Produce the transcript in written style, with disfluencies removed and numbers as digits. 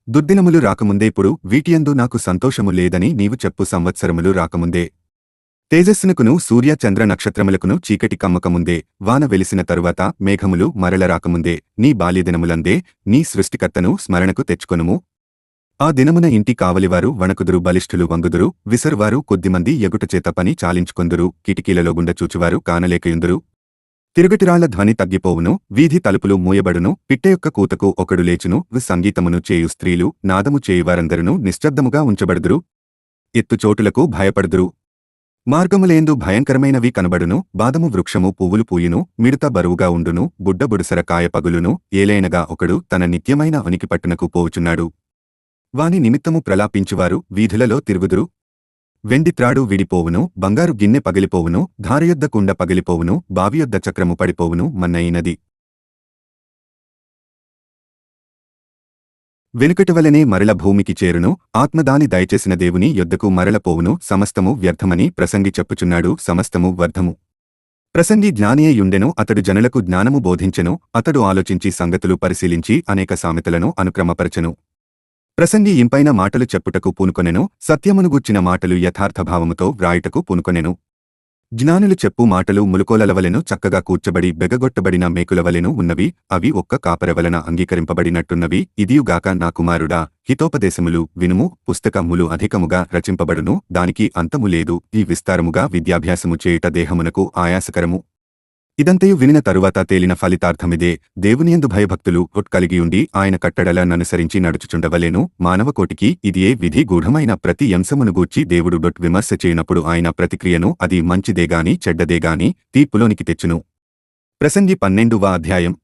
దుర్దినములు రాకముందేప్పుడు వీటియందు నాకు సంతోషము లేదని నీవు చెప్పు సంవత్సరములు రాకముందే తేజస్సునకును సూర్య చంద్ర నక్షత్రములకును చీకటి కమ్మకముందే వాన వెలిసిన తరువాత మేఘములు మరల రాకముందే నీ బాల్యదినములందే నీ సృష్టికర్తను స్మరణకు తెచ్చుకొనుము. ఆ దినమున ఇంటి కావలివారు వణకుదురు, బలిష్ఠులు వంగుదురు, విసరువారు కొద్దిమంది ఎగుటచేత పని చాలించుకొందురు, కిటికీలలో గుండ చూచువారు కానలేకయుందురు. తిరుగటిరాళ్ల ధ్వని తగ్గిపోవును, వీధి తలుపులు మూయబడును, పిట్టెయొక్క కూతకు ఒకడు లేచును, సంగీతమును చేయు స్త్రీలు, నాదము చేయువారందరును నిశ్శబ్దముగా ఉంచబడుదురు, ఎత్తుచోటులకు భయపడుదురు. మార్గములేందు భయంకరమైనవి కనబడును, బాదము వృక్షము పువ్వులు పూయును, మిడత బరువుగా ఉండును, బుడ్డ బుడసర కాయ పగులును, ఏలైనగా ఒకడు తన నిత్యమైన ఉనికిపట్టునకు పోవుచున్నాడు. వాని నిమిత్తము ప్రలాపించువారు వీధులలో తిరుగుదురు. వెండిత్రాడు విడిపోవును, బంగారు గిన్నె పగిలిపోవును, ధారయొద్ద కుండ పగిలిపోవును, బావియొద్ద చక్రము పడిపోవును, మన్నయినది వెనుకటివలనే మరల భూమికి చేరును, ఆత్మదాని దయచేసిన దేవుని యొద్దకు మరలపోవును. సమస్తము వ్యర్థమని ప్రసంగి చెప్పుచున్నాడు, సమస్తము వ్యర్థము. ప్రసంగి జ్ఞానియయుండెను, అతడు జనులకు జ్ఞానము బోధించెను, అతడు ఆలోచించి సంగతులు పరిశీలించి అనేక సామెతలను అనుక్రమపరచెను. ప్రసంగి ఇంపైన మాటలు చెప్పుటకు పూనుకొనెను, సత్యమును గూర్చిన మాటలు యథార్థభావముతో వ్రాయుటకు పూనుకొనెను. జ్ఞానులు చెప్పు మాటలు ములుకోలవలెను చక్కగా కూర్చబడి బెగగొట్టబడిన మేకులవలెను ఉన్నవి, అవి ఒక్క కాపరవలన అంగీకరింపబడినట్టున్నవి. ఇదియుగాక నా కుమారుడా, హితోపదేశములు వినుము, పుస్తకములు అధికముగా రచింపబడును, దానికి అంతము లేదు. ఈ విస్తారముగా విద్యాభ్యాసము చేయుట దేహమునకు ఆయాసకరము. ఇదంతయు వినిన తరువాత తేలిన ఫలితార్థమిదే, దేవునియందు భయభక్తులు కలిగియుండి ఆయన కట్టడల ననుసరించి నడుచుచుండవలెను. మానవకోటికి ఇదియే విధి. గూఢమైన ప్రతి అంశమును గూర్చి దేవుడు విమర్శ చేయనప్పుడు ఆయన ప్రతిక్రియను అది మంచిదేగాని చెడ్డదేగాని తీర్పులోనికి తెచ్చును. ప్రసంగి 12వ అధ్యాయం.